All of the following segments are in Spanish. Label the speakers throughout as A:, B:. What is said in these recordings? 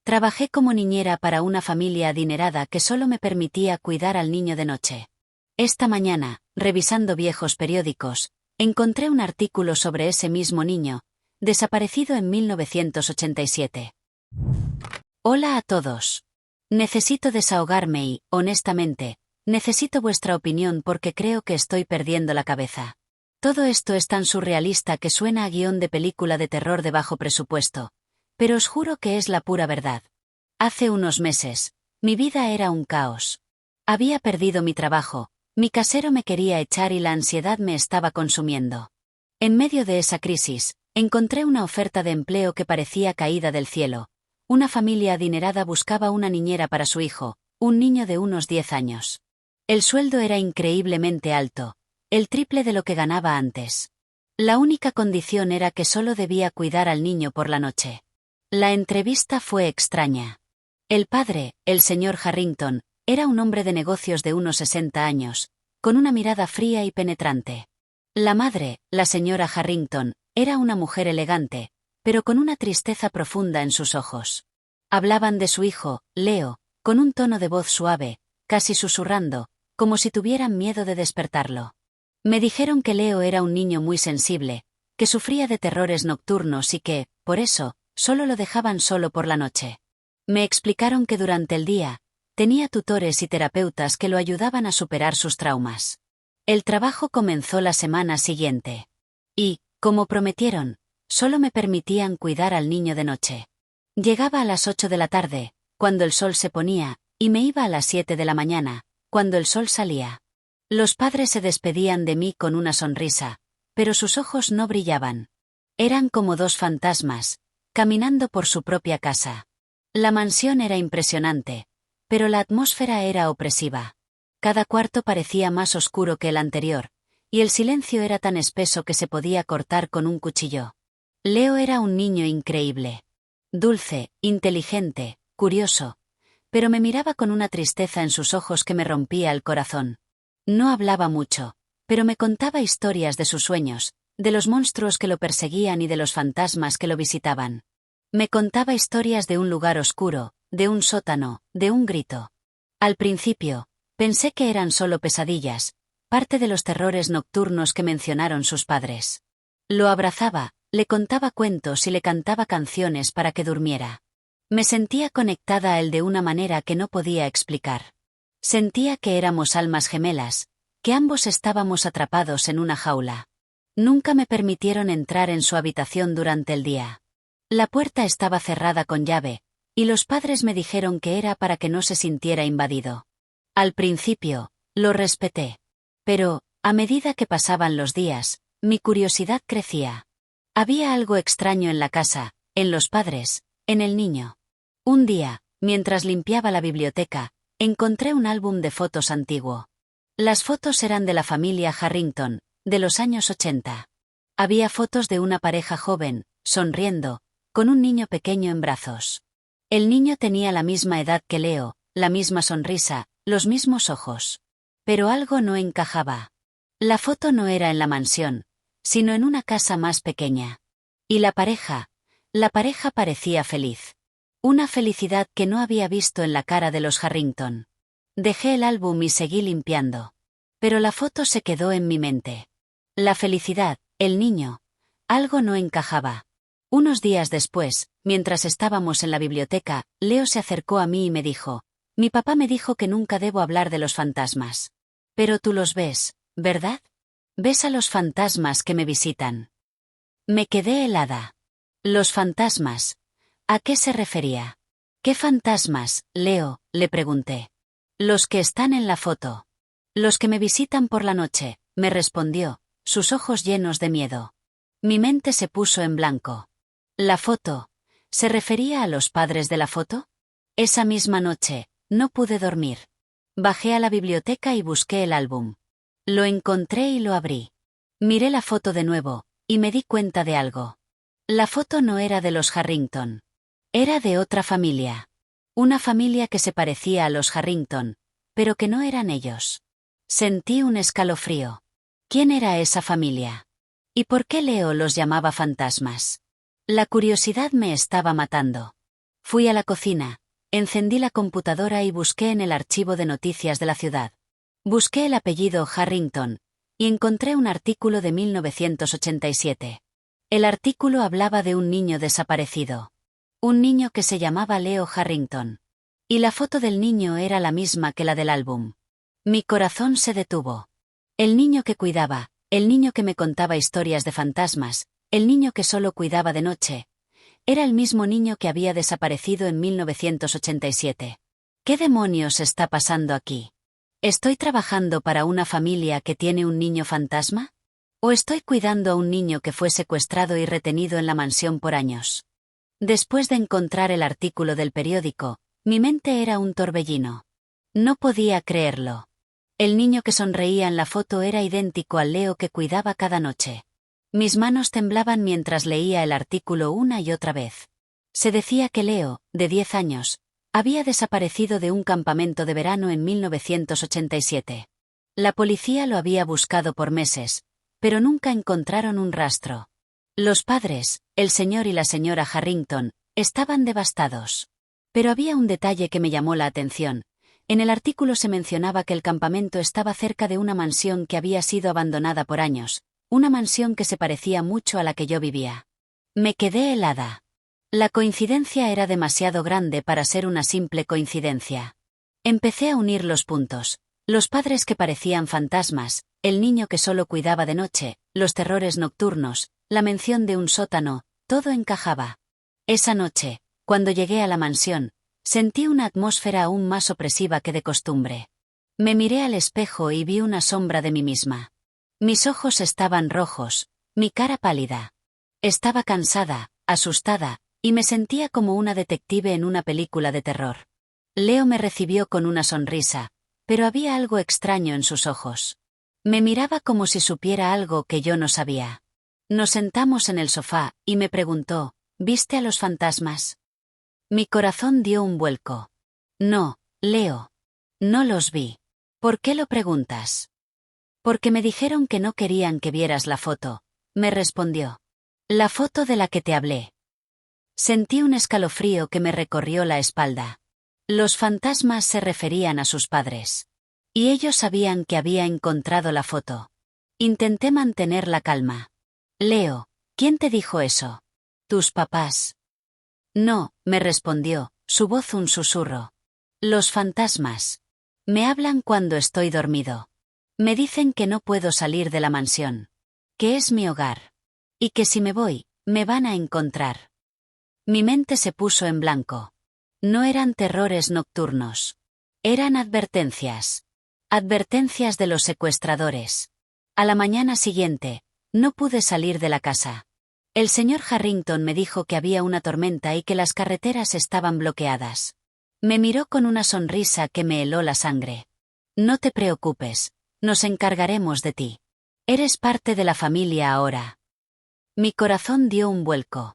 A: Trabajé como niñera para una familia adinerada que solo me permitía cuidar al niño de noche. Esta mañana, revisando viejos periódicos, encontré un artículo sobre ese mismo niño, desaparecido en 1987. Hola a todos. Necesito desahogarme y, honestamente, necesito vuestra opinión porque creo que estoy perdiendo la cabeza. Todo esto es tan surrealista que suena a guión de película de terror de bajo presupuesto, pero os juro que es la pura verdad. Hace unos meses, mi vida era un caos. Había perdido mi trabajo, mi casero me quería echar y la ansiedad me estaba consumiendo. En medio de esa crisis, encontré una oferta de empleo que parecía caída del cielo. Una familia adinerada buscaba una niñera para su hijo, un niño de unos 10 años. El sueldo era increíblemente alto, el triple de lo que ganaba antes. La única condición era que solo debía cuidar al niño por la noche. La entrevista fue extraña. El padre, el señor Harrington, era un hombre de negocios de unos 60 años, con una mirada fría y penetrante. La madre, la señora Harrington, era una mujer elegante, pero con una tristeza profunda en sus ojos. Hablaban de su hijo, Leo, con un tono de voz suave, casi susurrando, como si tuvieran miedo de despertarlo. Me dijeron que Leo era un niño muy sensible, que sufría de terrores nocturnos y que, por eso, solo lo dejaban solo por la noche. Me explicaron que durante el día, tenía tutores y terapeutas que lo ayudaban a superar sus traumas. El trabajo comenzó la semana siguiente. Y, como prometieron, solo me permitían cuidar al niño de noche. Llegaba a las 8 de la tarde, cuando el sol se ponía, y me iba a las 7 de la mañana, cuando el sol salía. Los padres se despedían de mí con una sonrisa, pero sus ojos no brillaban. Eran como dos fantasmas, caminando por su propia casa. La mansión era impresionante, pero la atmósfera era opresiva. Cada cuarto parecía más oscuro que el anterior, y el silencio era tan espeso que se podía cortar con un cuchillo. Leo era un niño increíble. Dulce, inteligente, curioso, pero me miraba con una tristeza en sus ojos que me rompía el corazón. No hablaba mucho, pero me contaba historias de sus sueños, de los monstruos que lo perseguían y de los fantasmas que lo visitaban. Me contaba historias de un lugar oscuro, de un sótano, de un grito. Al principio, pensé que eran solo pesadillas, parte de los terrores nocturnos que mencionaron sus padres. Lo abrazaba, le contaba cuentos y le cantaba canciones para que durmiera. Me sentía conectada a él de una manera que no podía explicar. Sentía que éramos almas gemelas, que ambos estábamos atrapados en una jaula. Nunca me permitieron entrar en su habitación durante el día. La puerta estaba cerrada con llave, y los padres me dijeron que era para que no se sintiera invadido. Al principio, lo respeté. Pero, a medida que pasaban los días, mi curiosidad crecía. Había algo extraño en la casa, en los padres, en el niño. Un día, mientras limpiaba la biblioteca, encontré un álbum de fotos antiguo. Las fotos eran de la familia Harrington, de los años 80. Había fotos de una pareja joven, sonriendo, con un niño pequeño en brazos. El niño tenía la misma edad que Leo, la misma sonrisa, los mismos ojos. Pero algo no encajaba. La foto no era en la mansión, sino en una casa más pequeña. Y la pareja parecía feliz. Una felicidad que no había visto en la cara de los Harrington. Dejé el álbum y seguí limpiando. Pero la foto se quedó en mi mente. La felicidad, el niño. Algo no encajaba. Unos días después, mientras estábamos en la biblioteca, Leo se acercó a mí y me dijo: mi papá me dijo que nunca debo hablar de los fantasmas. Pero tú los ves, ¿verdad? ¿Ves a los fantasmas que me visitan? Me quedé helada. Los fantasmas. ¿A qué se refería? ¿Qué fantasmas, Leo?, le pregunté. Los que están en la foto. Los que me visitan por la noche, me respondió, sus ojos llenos de miedo. Mi mente se puso en blanco. ¿La foto? ¿Se refería a los padres de la foto? Esa misma noche, no pude dormir. Bajé a la biblioteca y busqué el álbum. Lo encontré y lo abrí. Miré la foto de nuevo, y me di cuenta de algo. La foto no era de los Harrington. Era de otra familia. Una familia que se parecía a los Harrington, pero que no eran ellos. Sentí un escalofrío. ¿Quién era esa familia? ¿Y por qué Leo los llamaba fantasmas? La curiosidad me estaba matando. Fui a la cocina, encendí la computadora y busqué en el archivo de noticias de la ciudad. Busqué el apellido Harrington, y encontré un artículo de 1987. El artículo hablaba de un niño desaparecido. Un niño que se llamaba Leo Harrington. Y la foto del niño era la misma que la del álbum. Mi corazón se detuvo. El niño que cuidaba, el niño que me contaba historias de fantasmas, el niño que solo cuidaba de noche, era el mismo niño que había desaparecido en 1987. ¿Qué demonios está pasando aquí? ¿Estoy trabajando para una familia que tiene un niño fantasma? ¿O estoy cuidando a un niño que fue secuestrado y retenido en la mansión por años? Después de encontrar el artículo del periódico, mi mente era un torbellino. No podía creerlo. El niño que sonreía en la foto era idéntico al Leo que cuidaba cada noche. Mis manos temblaban mientras leía el artículo una y otra vez. Se decía que Leo, de 10 años, había desaparecido de un campamento de verano en 1987. La policía lo había buscado por meses, pero nunca encontraron un rastro. Los padres, el señor y la señora Harrington, estaban devastados. Pero había un detalle que me llamó la atención. En el artículo se mencionaba que el campamento estaba cerca de una mansión que había sido abandonada por años, una mansión que se parecía mucho a la que yo vivía. Me quedé helada. La coincidencia era demasiado grande para ser una simple coincidencia. Empecé a unir los puntos. Los padres que parecían fantasmas, el niño que solo cuidaba de noche, los terrores nocturnos, la mención de un sótano, todo encajaba. Esa noche, cuando llegué a la mansión, sentí una atmósfera aún más opresiva que de costumbre. Me miré al espejo y vi una sombra de mí misma. Mis ojos estaban rojos, mi cara pálida. Estaba cansada, asustada, y me sentía como una detective en una película de terror. Leo me recibió con una sonrisa, pero había algo extraño en sus ojos. Me miraba como si supiera algo que yo no sabía. Nos sentamos en el sofá, y me preguntó, ¿viste a los fantasmas? Mi corazón dio un vuelco. No, Leo. No los vi. ¿Por qué lo preguntas? Porque me dijeron que no querían que vieras la foto, me respondió. La foto de la que te hablé. Sentí un escalofrío que me recorrió la espalda. Los fantasmas se referían a sus padres. Y ellos sabían que había encontrado la foto. Intenté mantener la calma. Leo, ¿quién te dijo eso? ¿Tus papás? No, me respondió, su voz un susurro. Los fantasmas. Me hablan cuando estoy dormido. Me dicen que no puedo salir de la mansión. Que es mi hogar. Y que si me voy, me van a encontrar. Mi mente se puso en blanco. No eran terrores nocturnos. Eran advertencias. Advertencias de los secuestradores. A la mañana siguiente, no pude salir de la casa. El señor Harrington me dijo que había una tormenta y que las carreteras estaban bloqueadas. Me miró con una sonrisa que me heló la sangre. No te preocupes, nos encargaremos de ti. Eres parte de la familia ahora. Mi corazón dio un vuelco.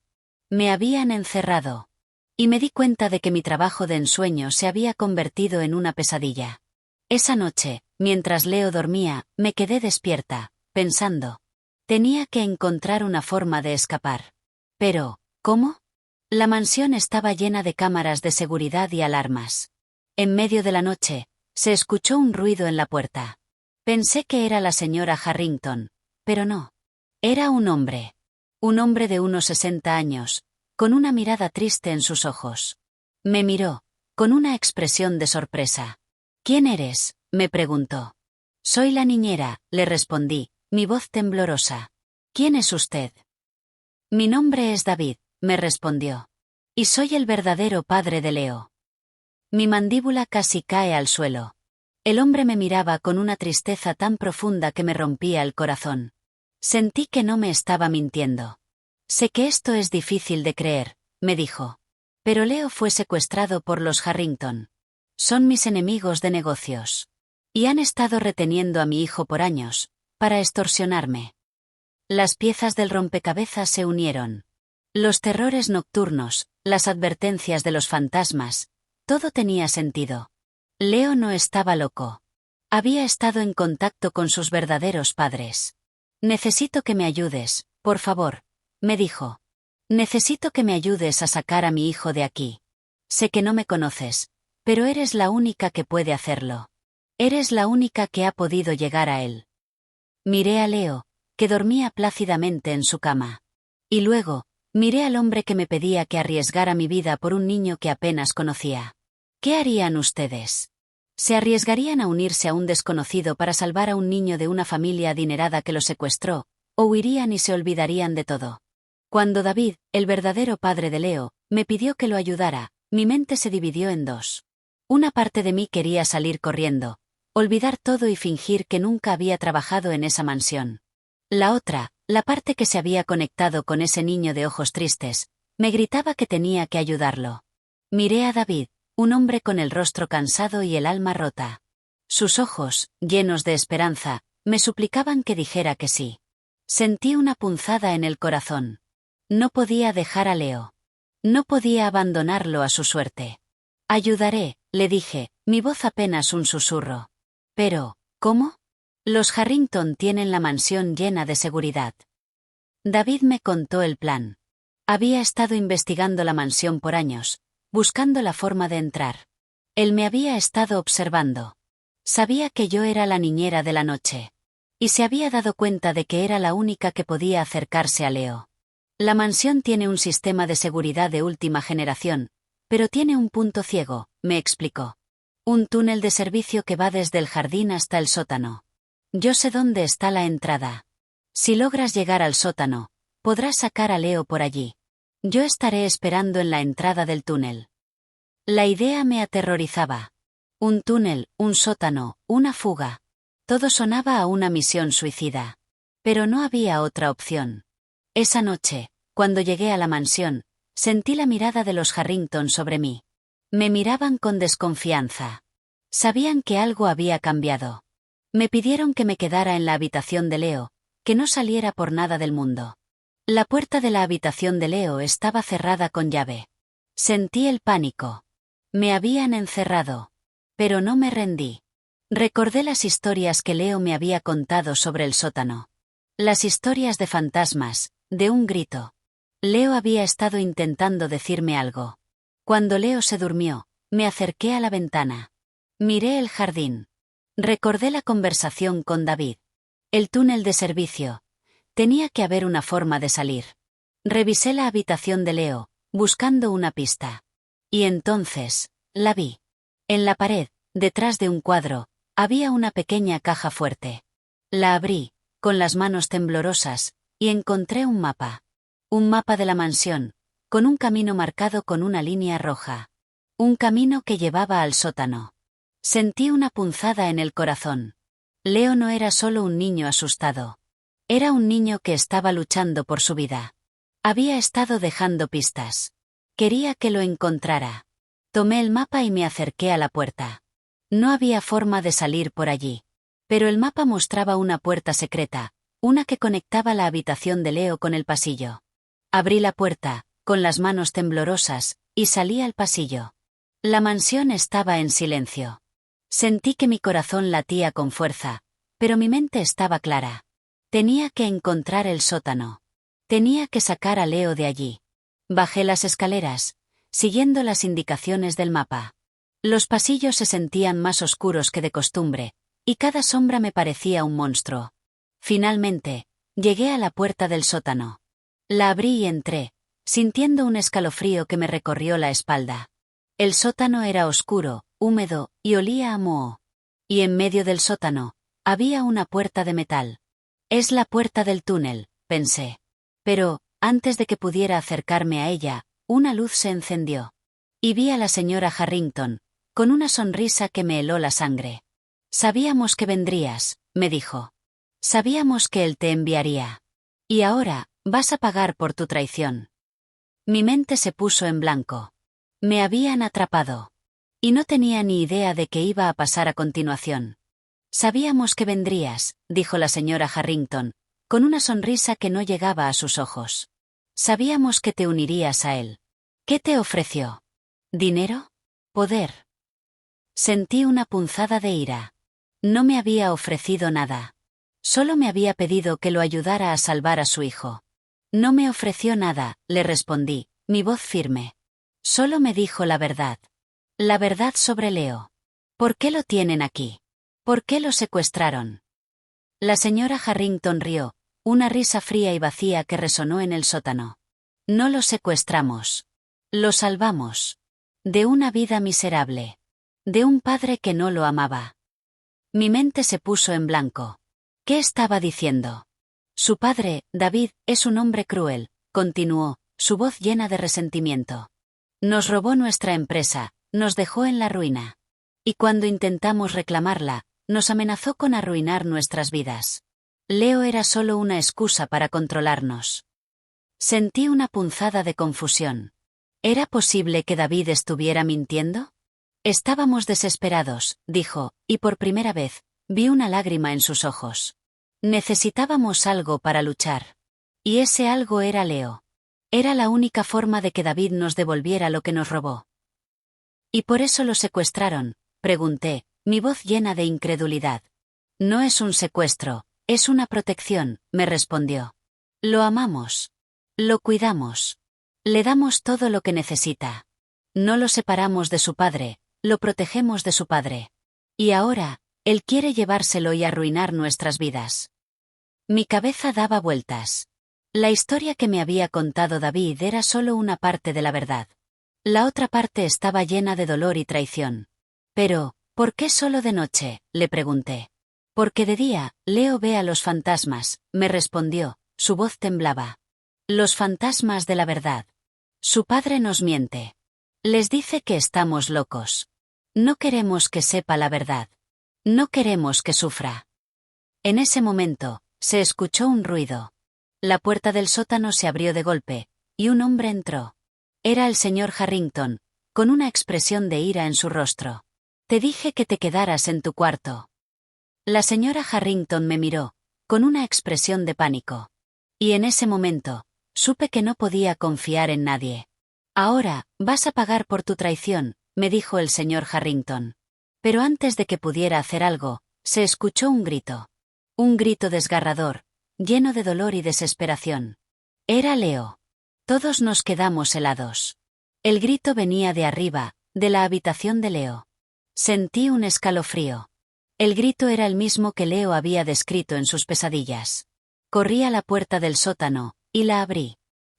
A: Me habían encerrado. Y me di cuenta de que mi trabajo de ensueño se había convertido en una pesadilla. Esa noche, mientras Leo dormía, me quedé despierta, pensando. Tenía que encontrar una forma de escapar. Pero, ¿cómo? La mansión estaba llena de cámaras de seguridad y alarmas. En medio de la noche, se escuchó un ruido en la puerta. Pensé que era la señora Harrington, pero no. Era un hombre. Un hombre de unos 60 años, con una mirada triste en sus ojos. Me miró, con una expresión de sorpresa. ¿Quién eres?, me preguntó. Soy la niñera, le respondí, mi voz temblorosa. ¿Quién es usted? Mi nombre es David, me respondió. Y soy el verdadero padre de Leo. Mi mandíbula casi cae al suelo. El hombre me miraba con una tristeza tan profunda que me rompía el corazón. Sentí que no me estaba mintiendo. Sé que esto es difícil de creer, me dijo. Pero Leo fue secuestrado por los Harrington. Son mis enemigos de negocios. Y han estado reteniendo a mi hijo por años, para extorsionarme. Las piezas del rompecabezas se unieron. Los terrores nocturnos, las advertencias de los fantasmas, todo tenía sentido. Leo no estaba loco. Había estado en contacto con sus verdaderos padres. Necesito que me ayudes, por favor, me dijo. Necesito que me ayudes a sacar a mi hijo de aquí. Sé que no me conoces, pero eres la única que puede hacerlo. Eres la única que ha podido llegar a él. Miré a Leo, que dormía plácidamente en su cama. Y luego, miré al hombre que me pedía que arriesgara mi vida por un niño que apenas conocía. ¿Qué harían ustedes? ¿Se arriesgarían a unirse a un desconocido para salvar a un niño de una familia adinerada que lo secuestró, o huirían y se olvidarían de todo? Cuando David, el verdadero padre de Leo, me pidió que lo ayudara, mi mente se dividió en dos. Una parte de mí quería salir corriendo, olvidar todo y fingir que nunca había trabajado en esa mansión. La otra, la parte que se había conectado con ese niño de ojos tristes, me gritaba que tenía que ayudarlo. Miré a David, un hombre con el rostro cansado y el alma rota. Sus ojos, llenos de esperanza, me suplicaban que dijera que sí. Sentí una punzada en el corazón. No podía dejar a Leo. No podía abandonarlo a su suerte. Ayudaré, le dije, mi voz apenas un susurro. Pero, ¿cómo? Los Harrington tienen la mansión llena de seguridad. David me contó el plan. Había estado investigando la mansión por años, buscando la forma de entrar. Él me había estado observando. Sabía que yo era la niñera de la noche. Y se había dado cuenta de que era la única que podía acercarse a Leo. La mansión tiene un sistema de seguridad de última generación, pero tiene un punto ciego, me explicó. Un túnel de servicio que va desde el jardín hasta el sótano. Yo sé dónde está la entrada. Si logras llegar al sótano, podrás sacar a Leo por allí. Yo estaré esperando en la entrada del túnel. La idea me aterrorizaba. Un túnel, un sótano, una fuga. Todo sonaba a una misión suicida. Pero no había otra opción. Esa noche, cuando llegué a la mansión, sentí la mirada de los Harrington sobre mí. Me miraban con desconfianza. Sabían que algo había cambiado. Me pidieron que me quedara en la habitación de Leo, que no saliera por nada del mundo. La puerta de la habitación de Leo estaba cerrada con llave. Sentí el pánico. Me habían encerrado. Pero no me rendí. Recordé las historias que Leo me había contado sobre el sótano. Las historias de fantasmas, de un grito. Leo había estado intentando decirme algo. Cuando Leo se durmió, me acerqué a la ventana. Miré el jardín. Recordé la conversación con David. El túnel de servicio. Tenía que haber una forma de salir. Revisé la habitación de Leo, buscando una pista. Y entonces, la vi. En la pared, detrás de un cuadro, había una pequeña caja fuerte. La abrí, con las manos temblorosas, y encontré un mapa. Un mapa de la mansión, con un camino marcado con una línea roja. Un camino que llevaba al sótano. Sentí una punzada en el corazón. Leo no era solo un niño asustado. Era un niño que estaba luchando por su vida. Había estado dejando pistas. Quería que lo encontrara. Tomé el mapa y me acerqué a la puerta. No había forma de salir por allí. Pero el mapa mostraba una puerta secreta, una que conectaba la habitación de Leo con el pasillo. Abrí la puerta, con las manos temblorosas, y salí al pasillo. La mansión estaba en silencio. Sentí que mi corazón latía con fuerza, pero mi mente estaba clara. Tenía que encontrar el sótano. Tenía que sacar a Leo de allí. Bajé las escaleras, siguiendo las indicaciones del mapa. Los pasillos se sentían más oscuros que de costumbre, y cada sombra me parecía un monstruo. Finalmente, llegué a la puerta del sótano. La abrí y entré, sintiendo un escalofrío que me recorrió la espalda. El sótano era oscuro, húmedo, y olía a moho. Y en medio del sótano, había una puerta de metal. Es la puerta del túnel, pensé. Pero, antes de que pudiera acercarme a ella, una luz se encendió. Y vi a la señora Harrington, con una sonrisa que me heló la sangre. Sabíamos que vendrías, me dijo. Sabíamos que él te enviaría. Y ahora, vas a pagar por tu traición. Mi mente se puso en blanco. Me habían atrapado. Y no tenía ni idea de qué iba a pasar a continuación. Sabíamos que vendrías, dijo la señora Harrington, con una sonrisa que no llegaba a sus ojos. Sabíamos que te unirías a él. ¿Qué te ofreció? ¿Dinero? ¿Poder? Sentí una punzada de ira. No me había ofrecido nada. Solo me había pedido que lo ayudara a salvar a su hijo. No me ofreció nada, le respondí, mi voz firme. Solo me dijo la verdad. La verdad sobre Leo. ¿Por qué lo tienen aquí? ¿Por qué lo secuestraron? La señora Harrington rió, una risa fría y vacía que resonó en el sótano. No lo secuestramos. Lo salvamos. De una vida miserable. De un padre que no lo amaba. Mi mente se puso en blanco. ¿Qué estaba diciendo? Su padre, David, es un hombre cruel, continuó, su voz llena de resentimiento. Nos robó nuestra empresa, nos dejó en la ruina. Y cuando intentamos reclamarla, nos amenazó con arruinar nuestras vidas. Leo era solo una excusa para controlarnos. Sentí una punzada de confusión. ¿Era posible que David estuviera mintiendo? Estábamos desesperados, dijo, y por primera vez, vi una lágrima en sus ojos. Necesitábamos algo para luchar. Y ese algo era Leo. Era la única forma de que David nos devolviera lo que nos robó. ¿Y por eso lo secuestraron?, pregunté, mi voz llena de incredulidad. No es un secuestro, es una protección, me respondió. Lo amamos. Lo cuidamos. Le damos todo lo que necesita. No lo separamos de su padre, lo protegemos de su padre. Y ahora, él quiere llevárselo y arruinar nuestras vidas. Mi cabeza daba vueltas. La historia que me había contado David era solo una parte de la verdad. La otra parte estaba llena de dolor y traición. Pero, ¿por qué solo de noche?, le pregunté. Porque de día, Leo ve a los fantasmas, me respondió, su voz temblaba. Los fantasmas de la verdad. Su padre nos miente. Les dice que estamos locos. No queremos que sepa la verdad. No queremos que sufra. En ese momento, se escuchó un ruido. La puerta del sótano se abrió de golpe, y un hombre entró. Era el señor Harrington, con una expresión de ira en su rostro. Te dije que te quedaras en tu cuarto. La señora Harrington me miró, con una expresión de pánico. Y en ese momento, supe que no podía confiar en nadie. Ahora, vas a pagar por tu traición, me dijo el señor Harrington. Pero antes de que pudiera hacer algo, se escuchó un grito. Un grito desgarrador, lleno de dolor y desesperación. Era Leo. Todos nos quedamos helados. El grito venía de arriba, de la habitación de Leo. Sentí un escalofrío. El grito era el mismo que Leo había descrito en sus pesadillas. Corrí a la puerta del sótano, y la abrí.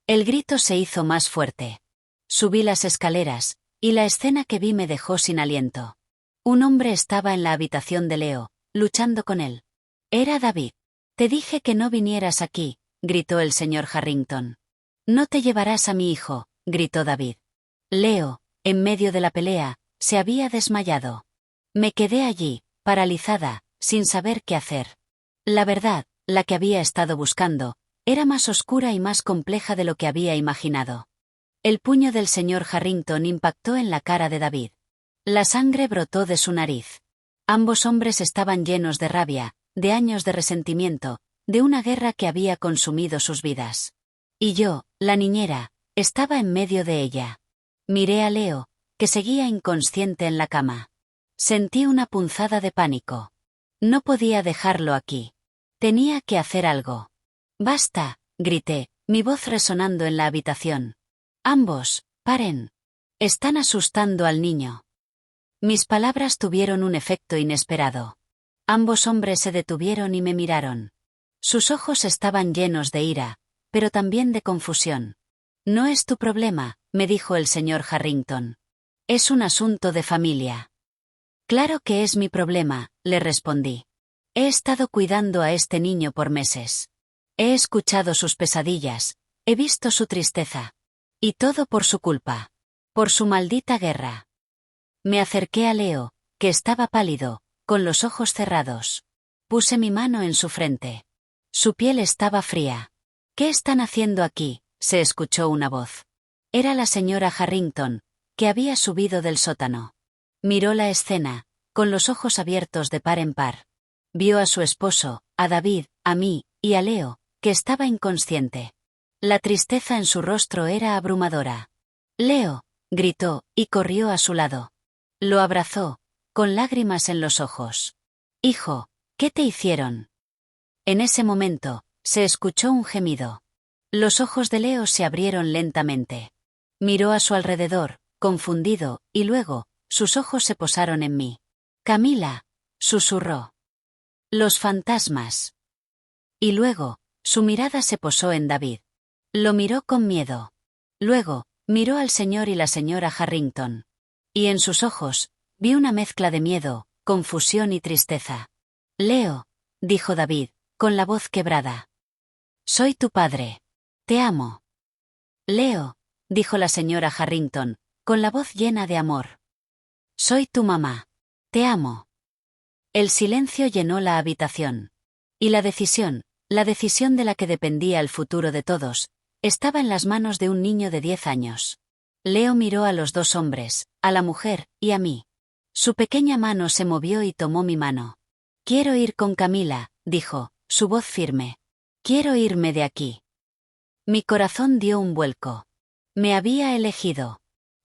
A: El grito se hizo más fuerte. Subí las escaleras, y la escena que vi me dejó sin aliento. Un hombre estaba en la habitación de Leo, luchando con él. Era David. Te dije que no vinieras aquí, gritó el señor Harrington. No te llevarás a mi hijo, gritó David. Leo, en medio de la pelea, se había desmayado. Me quedé allí, paralizada, sin saber qué hacer. La verdad, la que había estado buscando, era más oscura y más compleja de lo que había imaginado. El puño del señor Harrington impactó en la cara de David. La sangre brotó de su nariz. Ambos hombres estaban llenos de rabia, de años de resentimiento, de una guerra que había consumido sus vidas. Y yo, la niñera, estaba en medio de ella. Miré a Leo, que seguía inconsciente en la cama. Sentí una punzada de pánico. No podía dejarlo aquí. Tenía que hacer algo. ¡Basta!, grité, mi voz resonando en la habitación. Ambos, paren. Están asustando al niño. Mis palabras tuvieron un efecto inesperado. Ambos hombres se detuvieron y me miraron. Sus ojos estaban llenos de ira, pero también de confusión. No es tu problema, me dijo el señor Harrington. Es un asunto de familia. Claro que es mi problema, le respondí. He estado cuidando a este niño por meses. He escuchado sus pesadillas, he visto su tristeza. Y todo por su culpa. Por su maldita guerra. Me acerqué a Leo, que estaba pálido, con los ojos cerrados. Puse mi mano en su frente. Su piel estaba fría. ¿Qué están haciendo aquí?, se escuchó una voz. Era la señora Harrington, que había subido del sótano. Miró la escena, con los ojos abiertos de par en par. Vio a su esposo, a David, a mí, y a Leo, que estaba inconsciente. La tristeza en su rostro era abrumadora. Leo, gritó, y corrió a su lado. Lo abrazó, con lágrimas en los ojos. Hijo, ¿qué te hicieron? En ese momento, se escuchó un gemido. Los ojos de Leo se abrieron lentamente. Miró a su alrededor, confundido, y luego, sus ojos se posaron en mí. Camila, susurró. Los fantasmas. Y luego, su mirada se posó en David. Lo miró con miedo. Luego, miró al señor y la señora Harrington. Y en sus ojos, vi una mezcla de miedo, confusión y tristeza. Leo, dijo David, con la voz quebrada. Soy tu padre. Te amo. Leo, dijo la señora Harrington, con la voz llena de amor. Soy tu mamá. Te amo. El silencio llenó la habitación. Y la decisión de la que dependía el futuro de todos, estaba en las manos de un niño de 10 años. Leo miró a los dos hombres, a la mujer, y a mí. Su pequeña mano se movió y tomó mi mano. Quiero ir con Camila, dijo, su voz firme. Quiero irme de aquí. Mi corazón dio un vuelco. Me había elegido.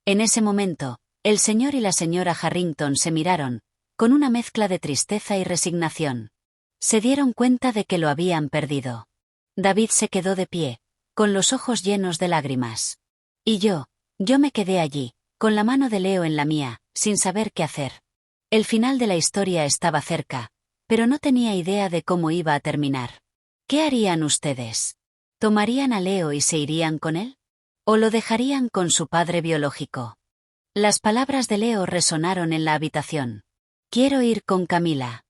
A: En ese momento, el señor y la señora Harrington se miraron, con una mezcla de tristeza y resignación. Se dieron cuenta de que lo habían perdido. David se quedó de pie, con los ojos llenos de lágrimas. Y yo me quedé allí, con la mano de Leo en la mía, sin saber qué hacer. El final de la historia estaba cerca, pero no tenía idea de cómo iba a terminar. ¿Qué harían ustedes? ¿Tomarían a Leo y se irían con él? ¿O lo dejarían con su padre biológico? Las palabras de Leo resonaron en la habitación. Quiero ir con Camila.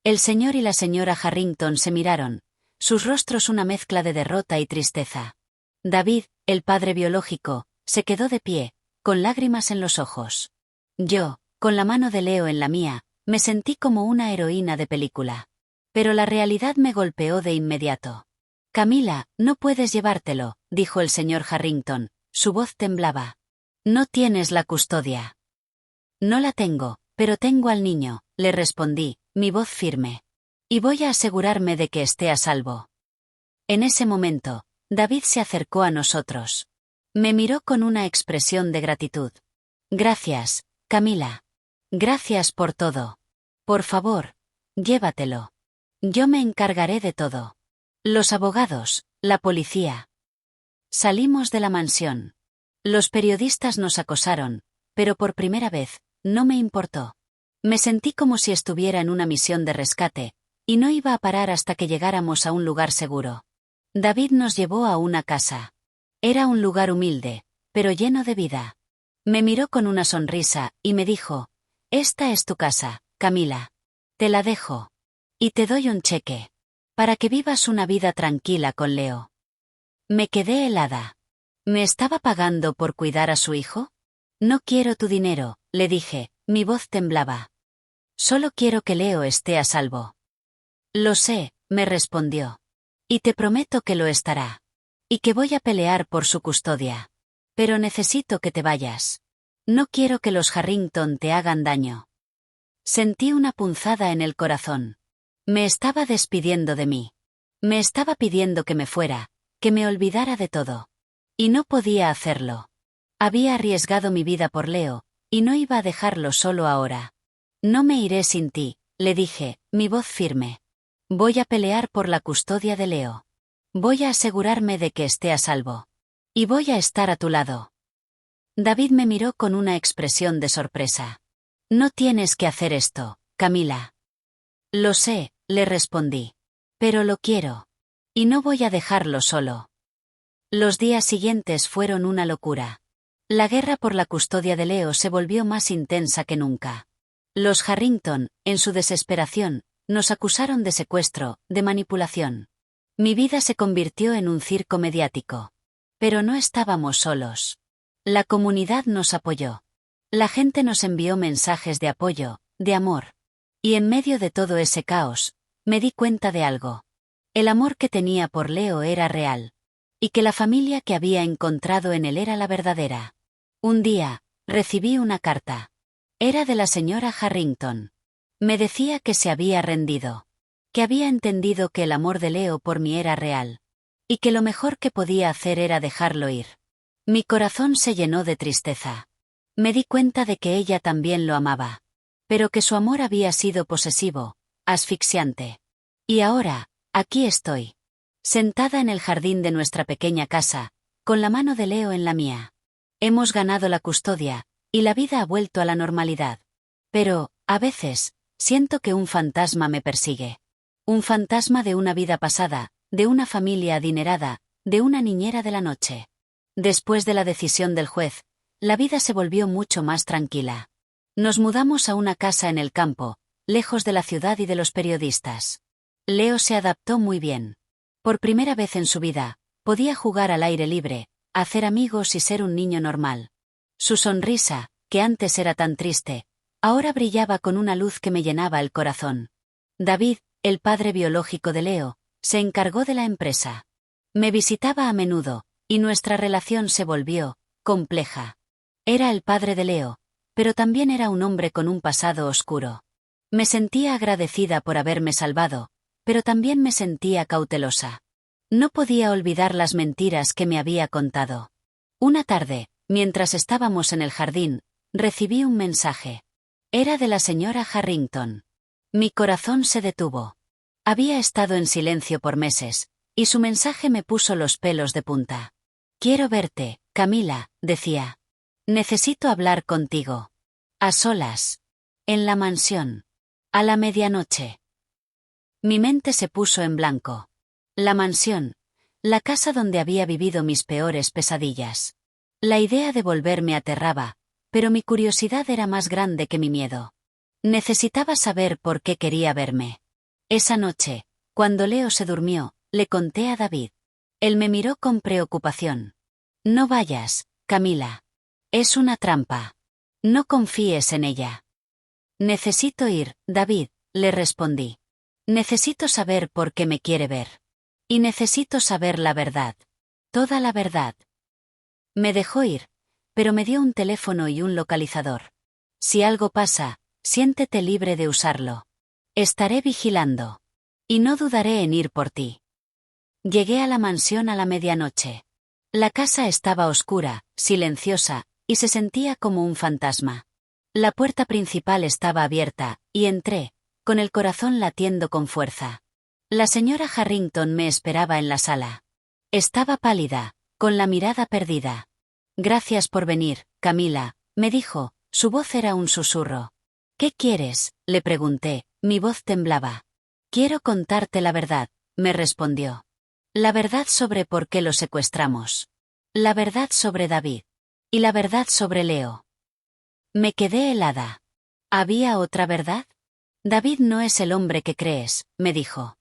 A: El señor y la señora Harrington se miraron, sus rostros una mezcla de derrota y tristeza. David, el padre biológico, se quedó de pie, con lágrimas en los ojos. Yo, con la mano de Leo en la mía, me sentí como una heroína de película. Pero la realidad me golpeó de inmediato. Camila, no puedes llevártelo, dijo el señor Harrington, su voz temblaba. No tienes la custodia. No la tengo, pero tengo al niño, le respondí, mi voz firme. Y voy a asegurarme de que esté a salvo. En ese momento, David se acercó a nosotros. Me miró con una expresión de gratitud. Gracias, Camila. Gracias por todo. Por favor, llévatelo. Yo me encargaré de todo. Los abogados, la policía. Salimos de la mansión. Los periodistas nos acosaron, pero por primera vez, no me importó. Me sentí como si estuviera en una misión de rescate, y no iba a parar hasta que llegáramos a un lugar seguro. David nos llevó a una casa. Era un lugar humilde, pero lleno de vida. Me miró con una sonrisa, y me dijo, esta es tu casa, Camila. Te la dejo. Y te doy un cheque. Para que vivas una vida tranquila con Leo. Me quedé helada. ¿Me estaba pagando por cuidar a su hijo? No quiero tu dinero, le dije, mi voz temblaba. Solo quiero que Leo esté a salvo. Lo sé, me respondió. Y te prometo que lo estará. Y que voy a pelear por su custodia. Pero necesito que te vayas. No quiero que los Harrington te hagan daño. Sentí una punzada en el corazón. Me estaba despidiendo de mí. Me estaba pidiendo que me fuera, que me olvidara de todo. Y no podía hacerlo. Había arriesgado mi vida por Leo, y no iba a dejarlo solo ahora. No me iré sin ti, le dije, mi voz firme. Voy a pelear por la custodia de Leo. Voy a asegurarme de que esté a salvo. Y voy a estar a tu lado. David me miró con una expresión de sorpresa. No tienes que hacer esto, Camila. Lo sé, le respondí. Pero lo quiero. Y no voy a dejarlo solo. Los días siguientes fueron una locura. La guerra por la custodia de Leo se volvió más intensa que nunca. Los Harrington, en su desesperación, nos acusaron de secuestro, de manipulación. Mi vida se convirtió en un circo mediático. Pero no estábamos solos. La comunidad nos apoyó. La gente nos envió mensajes de apoyo, de amor. Y en medio de todo ese caos, me di cuenta de algo. El amor que tenía por Leo era real. Y que la familia que había encontrado en él era la verdadera. Un día, recibí una carta. Era de la señora Harrington. Me decía que se había rendido. Que había entendido que el amor de Leo por mí era real. Y que lo mejor que podía hacer era dejarlo ir. Mi corazón se llenó de tristeza. Me di cuenta de que ella también lo amaba. Pero que su amor había sido posesivo, asfixiante. Y ahora, aquí estoy. Sentada en el jardín de nuestra pequeña casa, con la mano de Leo en la mía. Hemos ganado la custodia, y la vida ha vuelto a la normalidad. Pero, a veces, siento que un fantasma me persigue. Un fantasma de una vida pasada, de una familia adinerada, de una niñera de la noche. Después de la decisión del juez, la vida se volvió mucho más tranquila. Nos mudamos a una casa en el campo, lejos de la ciudad y de los periodistas. Leo se adaptó muy bien. Por primera vez en su vida, podía jugar al aire libre, hacer amigos y ser un niño normal. Su sonrisa, que antes era tan triste, ahora brillaba con una luz que me llenaba el corazón. David, el padre biológico de Leo, se encargó de la empresa. Me visitaba a menudo, y nuestra relación se volvió compleja. Era el padre de Leo, pero también era un hombre con un pasado oscuro. Me sentía agradecida por haberme salvado, pero también me sentía cautelosa. No podía olvidar las mentiras que me había contado. Una tarde, mientras estábamos en el jardín, recibí un mensaje. Era de la señora Harrington. Mi corazón se detuvo. Había estado en silencio por meses, y su mensaje me puso los pelos de punta. Quiero verte, Camila, decía. Necesito hablar contigo. A solas. En la mansión. A la medianoche. Mi mente se puso en blanco. La mansión. La casa donde había vivido mis peores pesadillas. La idea de volver me aterraba, pero mi curiosidad era más grande que mi miedo. Necesitaba saber por qué quería verme. Esa noche, cuando Leo se durmió, le conté a David. Él me miró con preocupación. No vayas, Camila. Es una trampa. No confíes en ella. Necesito ir, David, le respondí. Necesito saber por qué me quiere ver. Y necesito saber la verdad. Toda la verdad. Me dejó ir, pero me dio un teléfono y un localizador. Si algo pasa, siéntete libre de usarlo. Estaré vigilando. Y no dudaré en ir por ti. Llegué a la mansión a la medianoche. La casa estaba oscura, silenciosa, y se sentía como un fantasma. La puerta principal estaba abierta, y entré, con el corazón latiendo con fuerza. La señora Harrington me esperaba en la sala. Estaba pálida, con la mirada perdida. Gracias por venir, Camila, me dijo, su voz era un susurro. ¿Qué quieres?, le pregunté, mi voz temblaba. Quiero contarte la verdad, me respondió. La verdad sobre por qué lo secuestramos. La verdad sobre David. Y la verdad sobre Leo. Me quedé helada. ¿Había otra verdad? David no es el hombre que crees, me dijo.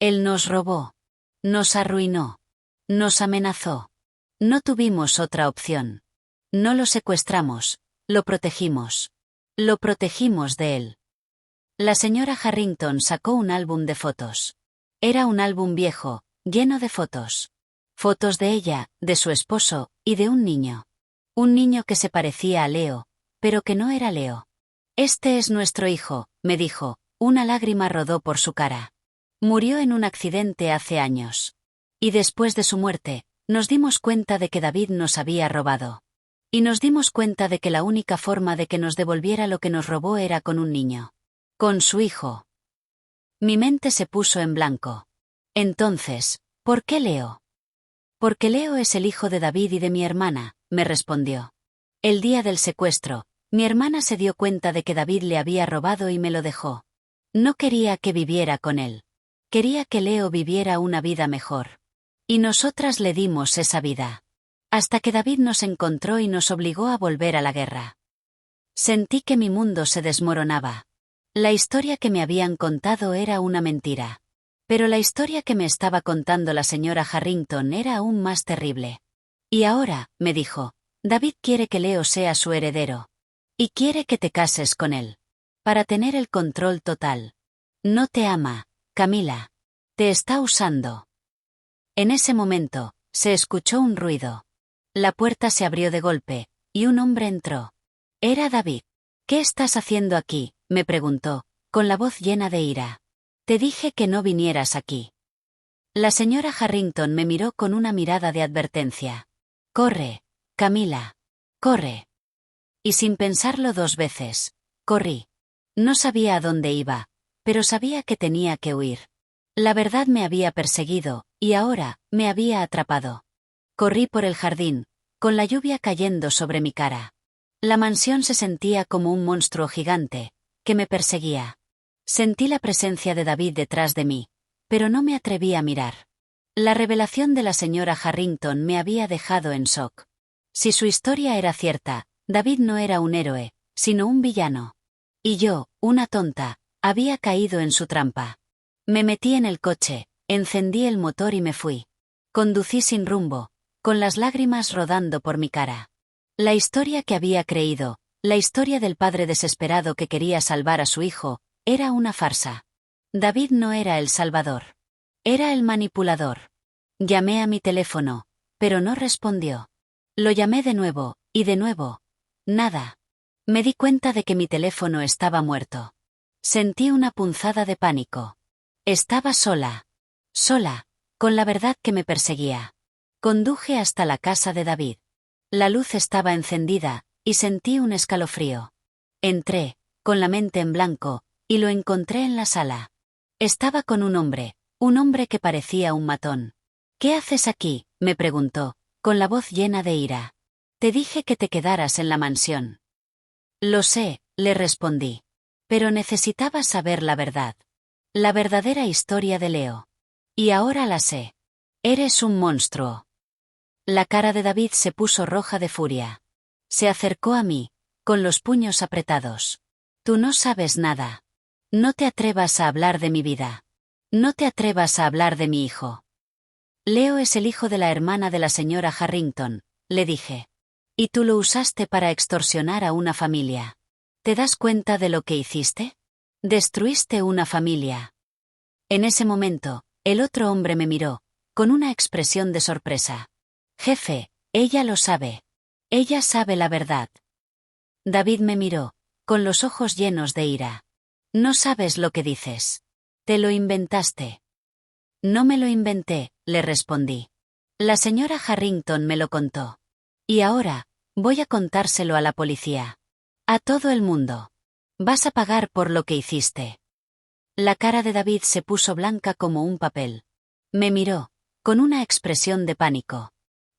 A: Él nos robó. Nos arruinó. Nos amenazó. No tuvimos otra opción. No lo secuestramos, lo protegimos. Lo protegimos de él. La señora Harrington sacó un álbum de fotos. Era un álbum viejo, lleno de fotos. Fotos de ella, de su esposo, y de un niño. Un niño que se parecía a Leo, pero que no era Leo. Este es nuestro hijo, me dijo, una lágrima rodó por su cara. Murió en un accidente hace años. Y después de su muerte, nos dimos cuenta de que David nos había robado. Y nos dimos cuenta de que la única forma de que nos devolviera lo que nos robó era con un niño. Con su hijo. Mi mente se puso en blanco. Entonces, ¿por qué Leo? Porque Leo es el hijo de David y de mi hermana, me respondió. El día del secuestro, mi hermana se dio cuenta de que David le había robado y me lo dejó. No quería que viviera con él. Quería que Leo viviera una vida mejor. Y nosotras le dimos esa vida. Hasta que David nos encontró y nos obligó a volver a la guerra. Sentí que mi mundo se desmoronaba. La historia que me habían contado era una mentira. Pero la historia que me estaba contando la señora Harrington era aún más terrible. Y ahora, me dijo, David quiere que Leo sea su heredero. Y quiere que te cases con él. Para tener el control total. No te ama, Camila. Te está usando. En ese momento, se escuchó un ruido. La puerta se abrió de golpe, y un hombre entró. Era David. ¿Qué estás haciendo aquí?, me preguntó, con la voz llena de ira. Te dije que no vinieras aquí. La señora Harrington me miró con una mirada de advertencia. Corre, Camila. Corre. Y sin pensarlo dos veces, corrí. No sabía a dónde iba, pero sabía que tenía que huir. La verdad me había perseguido, y ahora, me había atrapado. Corrí por el jardín, con la lluvia cayendo sobre mi cara. La mansión se sentía como un monstruo gigante, que me perseguía. Sentí la presencia de David detrás de mí, pero no me atreví a mirar. La revelación de la señora Harrington me había dejado en shock. Si su historia era cierta, David no era un héroe, sino un villano. Y yo, una tonta, había caído en su trampa. Me metí en el coche, encendí el motor y me fui. Conducí sin rumbo, con las lágrimas rodando por mi cara. La historia que había creído, la historia del padre desesperado que quería salvar a su hijo, era una farsa. David no era el salvador. Era el manipulador. Llamé a mi teléfono, pero no respondió. Lo llamé de nuevo, y de nuevo. Nada. Me di cuenta de que mi teléfono estaba muerto. Sentí una punzada de pánico. Estaba sola. Sola, con la verdad que me perseguía. Conduje hasta la casa de David. La luz estaba encendida, y sentí un escalofrío. Entré, con la mente en blanco, y lo encontré en la sala. Estaba con un hombre que parecía un matón. «¿Qué haces aquí?», me preguntó, con la voz llena de ira. «Te dije que te quedaras en la mansión». «Lo sé», le respondí. «Pero necesitaba saber la verdad. La verdadera historia de Leo. Y ahora la sé. Eres un monstruo». La cara de David se puso roja de furia. Se acercó a mí, con los puños apretados. «Tú no sabes nada. No te atrevas a hablar de mi vida. No te atrevas a hablar de mi hijo». «Leo es el hijo de la hermana de la señora Harrington», le dije. «Y tú lo usaste para extorsionar a una familia. ¿Te das cuenta de lo que hiciste? Destruiste una familia». En ese momento, el otro hombre me miró, con una expresión de sorpresa. «Jefe, ella lo sabe. Ella sabe la verdad». David me miró, con los ojos llenos de ira. «No sabes lo que dices. Te lo inventaste». «No me lo inventé», le respondí. «La señora Harrington me lo contó. Y ahora, voy a contárselo a la policía. A todo el mundo. Vas a pagar por lo que hiciste». La cara de David se puso blanca como un papel. Me miró, con una expresión de pánico.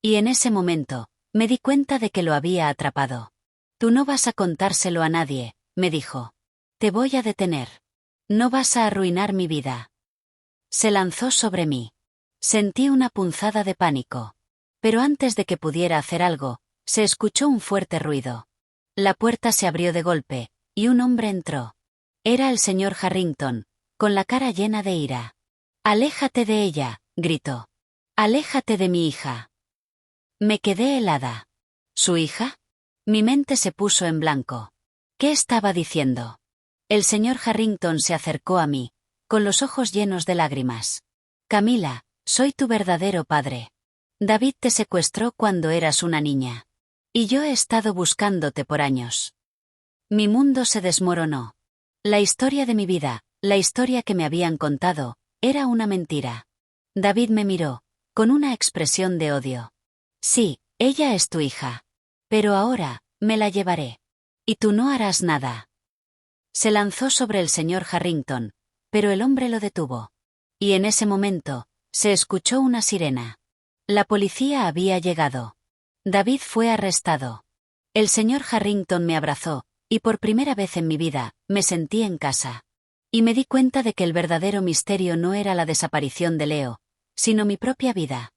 A: Y en ese momento, me di cuenta de que lo había atrapado. «Tú no vas a contárselo a nadie», me dijo. «Te voy a detener. No vas a arruinar mi vida». Se lanzó sobre mí. Sentí una punzada de pánico. Pero antes de que pudiera hacer algo, se escuchó un fuerte ruido. La puerta se abrió de golpe, y un hombre entró. Era el señor Harrington, con la cara llena de ira. «Aléjate de ella», gritó. «Aléjate de mi hija». Me quedé helada. ¿Su hija? Mi mente se puso en blanco. ¿Qué estaba diciendo? El señor Harrington se acercó a mí, con los ojos llenos de lágrimas. «Camila, soy tu verdadero padre. David te secuestró cuando eras una niña. Y yo he estado buscándote por años». Mi mundo se desmoronó. La historia de mi vida, la historia que me habían contado, era una mentira. David me miró, con una expresión de odio. «Sí, ella es tu hija. Pero ahora, me la llevaré. Y tú no harás nada». Se lanzó sobre el señor Harrington, pero el hombre lo detuvo. Y en ese momento, se escuchó una sirena. La policía había llegado. David fue arrestado. El señor Harrington me abrazó, y por primera vez en mi vida, me sentí en casa. Y me di cuenta de que el verdadero misterio no era la desaparición de Leo, sino mi propia vida.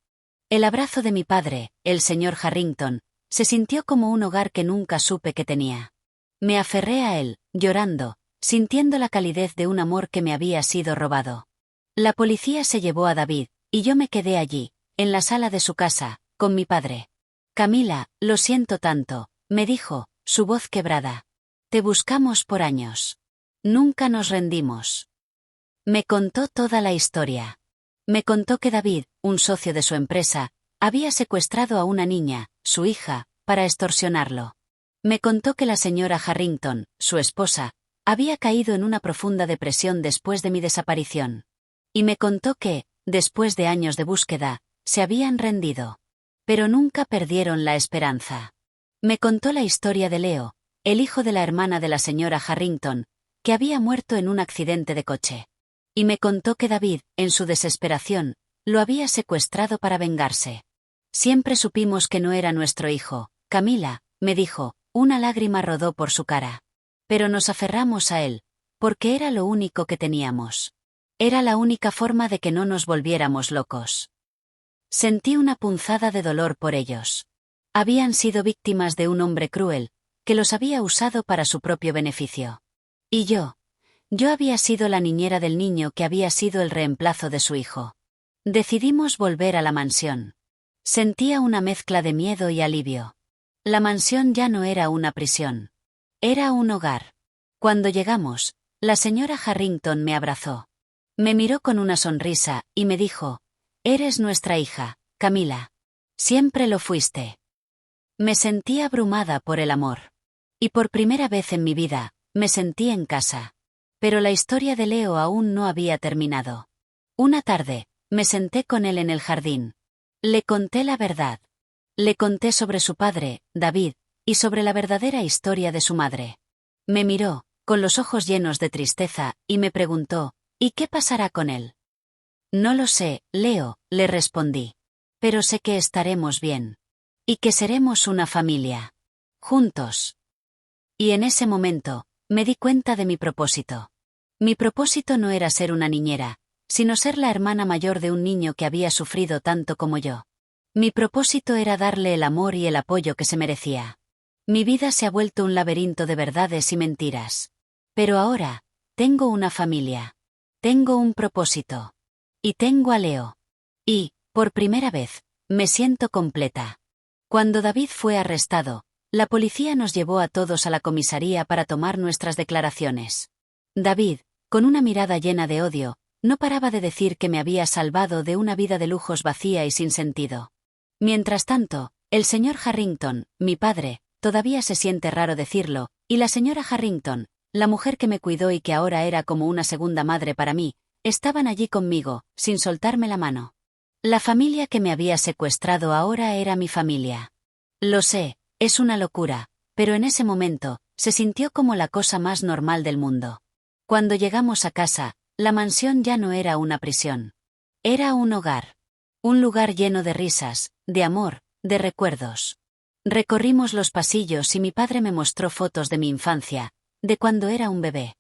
A: El abrazo de mi padre, el señor Harrington, se sintió como un hogar que nunca supe que tenía. Me aferré a él, llorando, sintiendo la calidez de un amor que me había sido robado. La policía se llevó a David, y yo me quedé allí, en la sala de su casa, con mi padre. «Camila, lo siento tanto», me dijo, su voz quebrada. «Te buscamos por años. Nunca nos rendimos». Me contó toda la historia. Me contó que David, un socio de su empresa, había secuestrado a una niña, su hija, para extorsionarlo. Me contó que la señora Harrington, su esposa, había caído en una profunda depresión después de mi desaparición. Y me contó que, después de años de búsqueda, se habían rendido. Pero nunca perdieron la esperanza. Me contó la historia de Leo, el hijo de la hermana de la señora Harrington, que había muerto en un accidente de coche. Y me contó que David, en su desesperación, lo había secuestrado para vengarse. Siempre supimos que no era nuestro hijo, Camila, me dijo, una lágrima rodó por su cara. Pero nos aferramos a él, porque era lo único que teníamos. Era la única forma de que no nos volviéramos locos. Sentí una punzada de dolor por ellos. Habían sido víctimas de un hombre cruel, que los había usado para su propio beneficio. Y yo había sido la niñera del niño que había sido el reemplazo de su hijo. Decidimos volver a la mansión. Sentía una mezcla de miedo y alivio. La mansión ya no era una prisión. Era un hogar. Cuando llegamos, la señora Harrington me abrazó. Me miró con una sonrisa, y me dijo, «Eres nuestra hija, Camila. Siempre lo fuiste». Me sentí abrumada por el amor. Y por primera vez en mi vida, me sentí en casa. Pero la historia de Leo aún no había terminado. Una tarde, me senté con él en el jardín. Le conté la verdad. Le conté sobre su padre, David, y sobre la verdadera historia de su madre. Me miró, con los ojos llenos de tristeza, y me preguntó, ¿y qué pasará con él? No lo sé, Leo, le respondí. Pero sé que estaremos bien. Y que seremos una familia. Juntos. Y en ese momento, me di cuenta de mi propósito. Mi propósito no era ser una niñera, sino ser la hermana mayor de un niño que había sufrido tanto como yo. Mi propósito era darle el amor y el apoyo que se merecía. Mi vida se ha vuelto un laberinto de verdades y mentiras. Pero ahora, tengo una familia. Tengo un propósito. Y tengo a Leo. Y, por primera vez, me siento completa. Cuando David fue arrestado, la policía nos llevó a todos a la comisaría para tomar nuestras declaraciones. David, con una mirada llena de odio, no paraba de decir que me había salvado de una vida de lujos vacía y sin sentido. Mientras tanto, el señor Harrington, mi padre, todavía se siente raro decirlo, y la señora Harrington, la mujer que me cuidó y que ahora era como una segunda madre para mí, estaban allí conmigo, sin soltarme la mano. La familia que me había secuestrado ahora era mi familia. Lo sé, es una locura, pero en ese momento, se sintió como la cosa más normal del mundo. Cuando llegamos a casa, la mansión ya no era una prisión. Era un hogar. Un lugar lleno de risas, de amor, de recuerdos. Recorrimos los pasillos y mi padre me mostró fotos de mi infancia, de cuando era un bebé.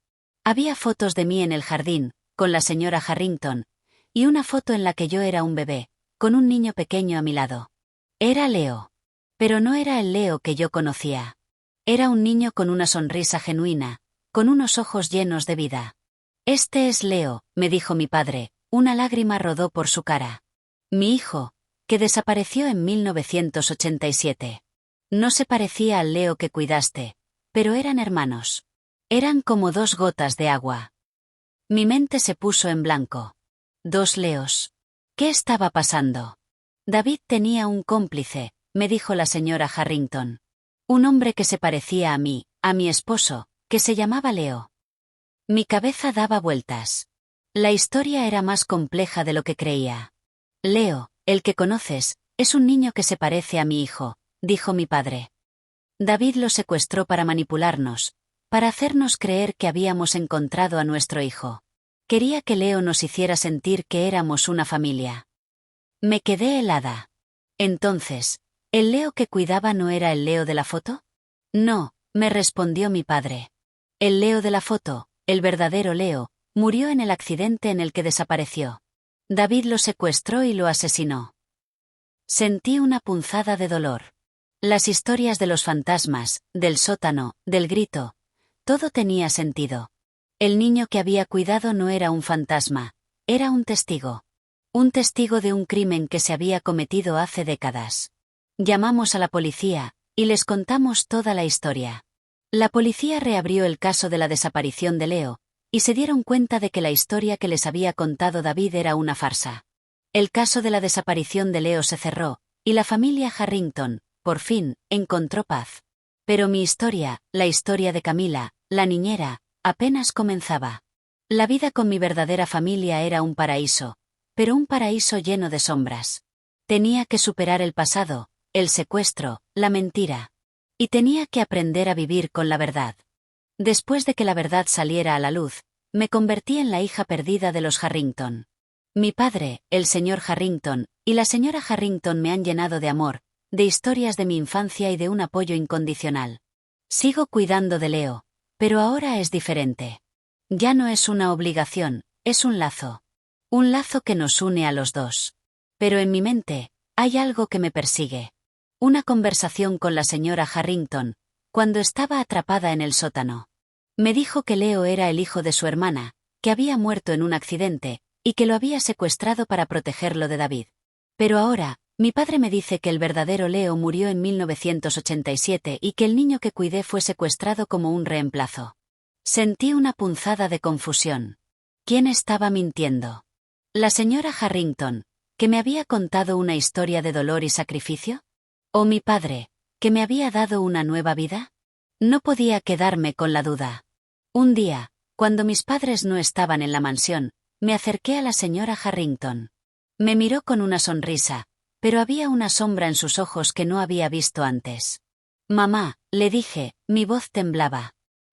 A: Había fotos de mí en el jardín, con la señora Harrington, y una foto en la que yo era un bebé, con un niño pequeño a mi lado. Era Leo. Pero no era el Leo que yo conocía. Era un niño con una sonrisa genuina, con unos ojos llenos de vida. Este es Leo, me dijo mi padre, una lágrima rodó por su cara. Mi hijo, que desapareció en 1987. No se parecía al Leo que cuidaste, pero eran hermanos. Eran como dos gotas de agua. Mi mente se puso en blanco. Dos Leos. ¿Qué estaba pasando? David tenía un cómplice, me dijo la señora Harrington. Un hombre que se parecía a mí, a mi esposo, que se llamaba Leo. Mi cabeza daba vueltas. La historia era más compleja de lo que creía. Leo, el que conoces, es un niño que se parece a mi hijo, dijo mi padre. David lo secuestró para manipularnos, para hacernos creer que habíamos encontrado a nuestro hijo. Quería que Leo nos hiciera sentir que éramos una familia. Me quedé helada. Entonces, ¿el Leo que cuidaba no era el Leo de la foto? No, me respondió mi padre. El Leo de la foto, el verdadero Leo, murió en el accidente en el que desapareció. David lo secuestró y lo asesinó. Sentí una punzada de dolor. Las historias de los fantasmas, del sótano, del grito, todo tenía sentido. El niño que había cuidado no era un fantasma, era un testigo. Un testigo de un crimen que se había cometido hace décadas. Llamamos a la policía, y les contamos toda la historia. La policía reabrió el caso de la desaparición de Leo, y se dieron cuenta de que la historia que les había contado David era una farsa. El caso de la desaparición de Leo se cerró, y la familia Harrington, por fin, encontró paz. Pero mi historia, la historia de Camila, la niñera, apenas comenzaba. La vida con mi verdadera familia era un paraíso, pero un paraíso lleno de sombras. Tenía que superar el pasado, el secuestro, la mentira. Y tenía que aprender a vivir con la verdad. Después de que la verdad saliera a la luz, me convertí en la hija perdida de los Harrington. Mi padre, el señor Harrington, y la señora Harrington me han llenado de amor, de historias de mi infancia y de un apoyo incondicional. Sigo cuidando de Leo, pero ahora es diferente. Ya no es una obligación, es un lazo. Un lazo que nos une a los dos. Pero en mi mente, hay algo que me persigue. Una conversación con la señora Harrington, cuando estaba atrapada en el sótano. Me dijo que Leo era el hijo de su hermana, que había muerto en un accidente, y que lo había secuestrado para protegerlo de David. Pero ahora, mi padre me dice que el verdadero Leo murió en 1987 y que el niño que cuidé fue secuestrado como un reemplazo. Sentí una punzada de confusión. ¿Quién estaba mintiendo? ¿La señora Harrington, que me había contado una historia de dolor y sacrificio? ¿O mi padre, que me había dado una nueva vida? No podía quedarme con la duda. Un día, cuando mis padres no estaban en la mansión, me acerqué a la señora Harrington. Me miró con una sonrisa, pero había una sombra en sus ojos que no había visto antes. Mamá, le dije, mi voz temblaba.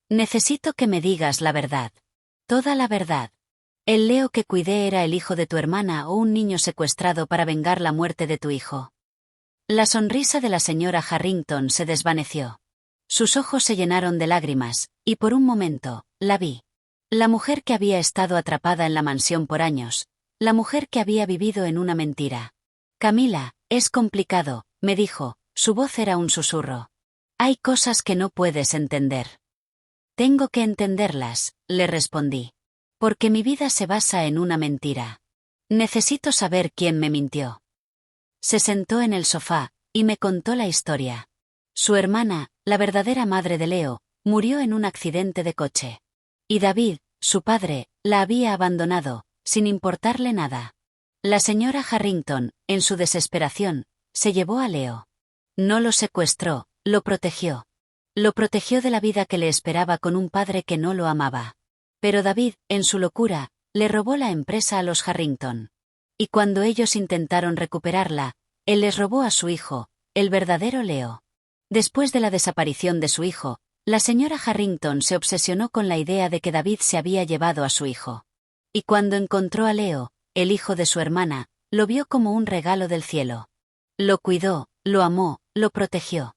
A: Necesito que me digas la verdad. Toda la verdad. ¿El Leo que cuidé era el hijo de tu hermana o un niño secuestrado para vengar la muerte de tu hijo? La sonrisa de la señora Harrington se desvaneció. Sus ojos se llenaron de lágrimas, y por un momento, la vi. La mujer que había estado atrapada en la mansión por años. La mujer que había vivido en una mentira. Camila, es complicado, me dijo, su voz era un susurro. Hay cosas que no puedes entender. Tengo que entenderlas, le respondí. Porque mi vida se basa en una mentira. Necesito saber quién me mintió. Se sentó en el sofá, y me contó la historia. Su hermana, la verdadera madre de Leo, murió en un accidente de coche. Y David, su padre, la había abandonado, sin importarle nada. La señora Harrington, en su desesperación, se llevó a Leo. No lo secuestró, lo protegió. Lo protegió de la vida que le esperaba con un padre que no lo amaba. Pero David, en su locura, le robó la empresa a los Harrington. Y cuando ellos intentaron recuperarla, él les robó a su hijo, el verdadero Leo. Después de la desaparición de su hijo, la señora Harrington se obsesionó con la idea de que David se había llevado a su hijo. Y cuando encontró a Leo, el hijo de su hermana, lo vio como un regalo del cielo. Lo cuidó, lo amó, lo protegió.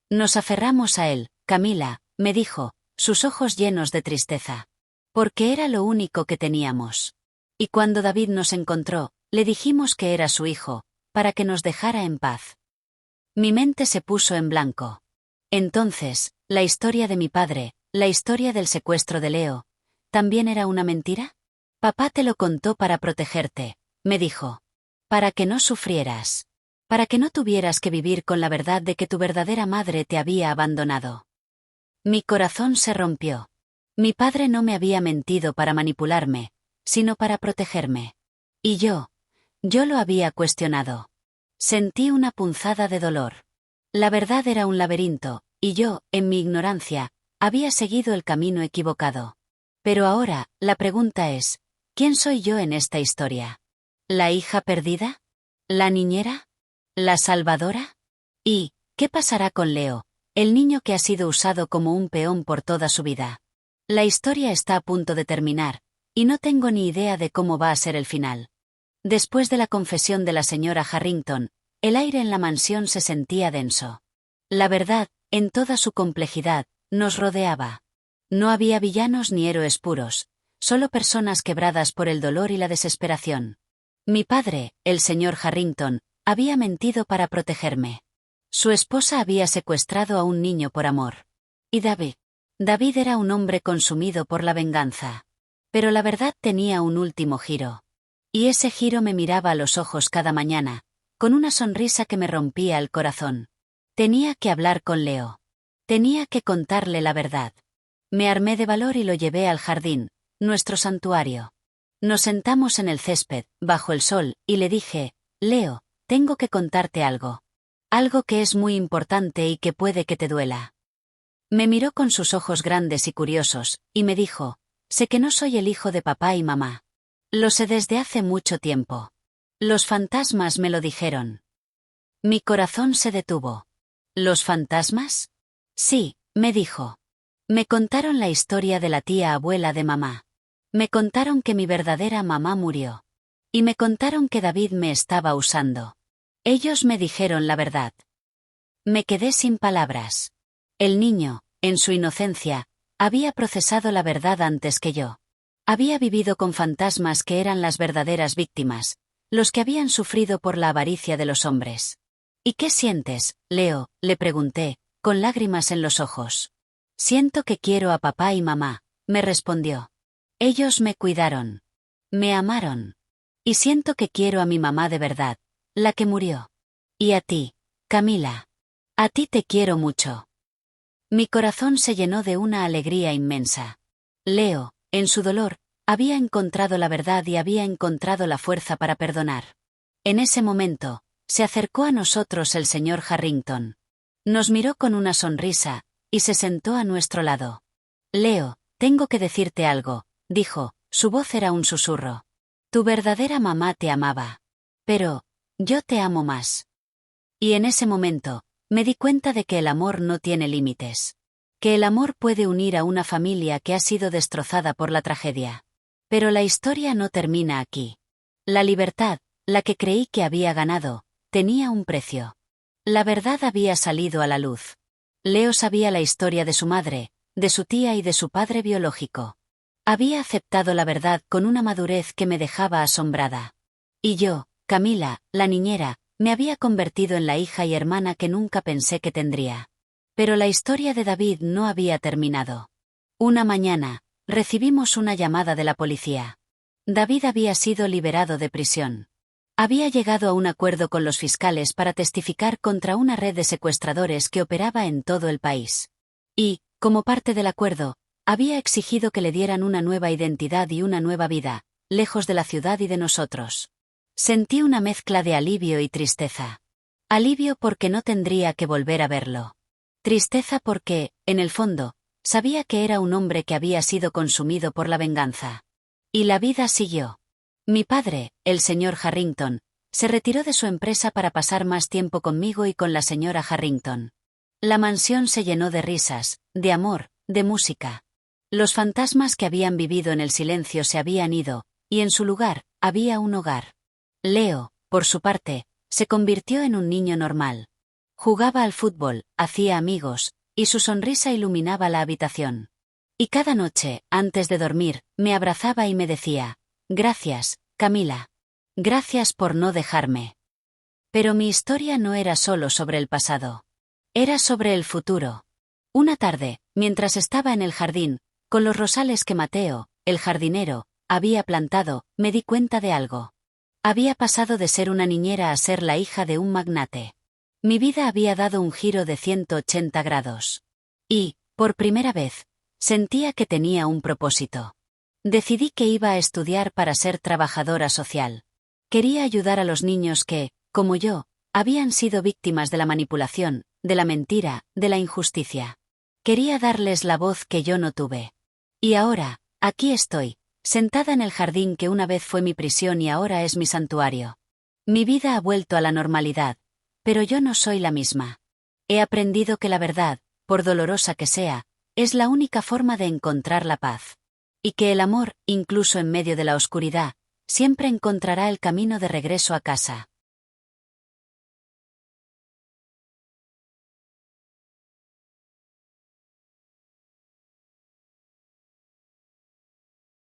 A: Nos aferramos a él, Camila, me dijo, sus ojos llenos de tristeza. Porque era lo único que teníamos. Y cuando David nos encontró, le dijimos que era su hijo, para que nos dejara en paz. Mi mente se puso en blanco. Entonces, la historia de mi padre, la historia del secuestro de Leo, ¿también era una mentira? Papá te lo contó para protegerte, me dijo. Para que no sufrieras. Para que no tuvieras que vivir con la verdad de que tu verdadera madre te había abandonado. Mi corazón se rompió. Mi padre no me había mentido para manipularme, sino para protegerme. Y yo lo había cuestionado. Sentí una punzada de dolor. La verdad era un laberinto, y yo, en mi ignorancia, había seguido el camino equivocado. Pero ahora, la pregunta es, ¿quién soy yo en esta historia? ¿La hija perdida? ¿La niñera? ¿La salvadora? ¿Y qué pasará con Leo, el niño que ha sido usado como un peón por toda su vida? La historia está a punto de terminar, y no tengo ni idea de cómo va a ser el final. Después de la confesión de la señora Harrington, el aire en la mansión se sentía denso. La verdad, en toda su complejidad, nos rodeaba. No había villanos ni héroes puros, solo personas quebradas por el dolor y la desesperación. Mi padre, el señor Harrington, había mentido para protegerme. Su esposa había secuestrado a un niño por amor. Y David era un hombre consumido por la venganza. Pero la verdad tenía un último giro. Y ese giro me miraba a los ojos cada mañana, con una sonrisa que me rompía el corazón. Tenía que hablar con Leo. Tenía que contarle la verdad. Me armé de valor y lo llevé al jardín, nuestro santuario. Nos sentamos en el césped, bajo el sol, y le dije, Leo, tengo que contarte algo. Algo que es muy importante y que puede que te duela. Me miró con sus ojos grandes y curiosos, y me dijo, sé que no soy el hijo de papá y mamá. Lo sé desde hace mucho tiempo. Los fantasmas me lo dijeron. Mi corazón se detuvo. ¿Los fantasmas? Sí, me dijo. Me contaron la historia de la tía abuela de mamá. Me contaron que mi verdadera mamá murió. Y me contaron que David me estaba usando. Ellos me dijeron la verdad. Me quedé sin palabras. El niño, en su inocencia, había procesado la verdad antes que yo. Había vivido con fantasmas que eran las verdaderas víctimas, los que habían sufrido por la avaricia de los hombres. ¿Y qué sientes, Leo?, le pregunté, con lágrimas en los ojos. Siento que quiero a papá y mamá, me respondió. Ellos me cuidaron. Me amaron. Y siento que quiero a mi mamá de verdad, la que murió. Y a ti, Camila. A ti te quiero mucho. Mi corazón se llenó de una alegría inmensa. Leo, en su dolor, había encontrado la verdad y había encontrado la fuerza para perdonar. En ese momento, se acercó a nosotros el señor Harrington. Nos miró con una sonrisa, y se sentó a nuestro lado. Leo, tengo que decirte algo, dijo, su voz era un susurro. Tu verdadera mamá te amaba. Pero, yo te amo más. Y en ese momento, me di cuenta de que el amor no tiene límites. Que el amor puede unir a una familia que ha sido destrozada por la tragedia. Pero la historia no termina aquí. La libertad, la que creí que había ganado, tenía un precio. La verdad había salido a la luz. Leo sabía la historia de su madre, de su tía y de su padre biológico. Había aceptado la verdad con una madurez que me dejaba asombrada. Y yo, Camila, la niñera, me había convertido en la hija y hermana que nunca pensé que tendría. Pero la historia de David no había terminado. Una mañana, recibimos una llamada de la policía. David había sido liberado de prisión. Había llegado a un acuerdo con los fiscales para testificar contra una red de secuestradores que operaba en todo el país. Y, como parte del acuerdo, había exigido que le dieran una nueva identidad y una nueva vida, lejos de la ciudad y de nosotros. Sentí una mezcla de alivio y tristeza. Alivio porque no tendría que volver a verlo. Tristeza porque, en el fondo, sabía que era un hombre que había sido consumido por la venganza. Y la vida siguió. Mi padre, el señor Harrington, se retiró de su empresa para pasar más tiempo conmigo y con la señora Harrington. La mansión se llenó de risas, de amor, de música. Los fantasmas que habían vivido en el silencio se habían ido, y en su lugar, había un hogar. Leo, por su parte, se convirtió en un niño normal. Jugaba al fútbol, hacía amigos, y su sonrisa iluminaba la habitación. Y cada noche, antes de dormir, me abrazaba y me decía, gracias, Camila. Gracias por no dejarme. Pero mi historia no era solo sobre el pasado. Era sobre el futuro. Una tarde, mientras estaba en el jardín, con los rosales que Mateo, el jardinero, había plantado, me di cuenta de algo. Había pasado de ser una niñera a ser la hija de un magnate. Mi vida había dado un giro de 180 grados. Y, por primera vez, sentía que tenía un propósito. Decidí que iba a estudiar para ser trabajadora social. Quería ayudar a los niños que, como yo, habían sido víctimas de la manipulación, de la mentira, de la injusticia. Quería darles la voz que yo no tuve. Y ahora, aquí estoy, sentada en el jardín que una vez fue mi prisión y ahora es mi santuario. Mi vida ha vuelto a la normalidad, pero yo no soy la misma. He aprendido que la verdad, por dolorosa que sea, es la única forma de encontrar la paz. Y que el amor, incluso en medio de la oscuridad, siempre encontrará el camino de regreso a casa.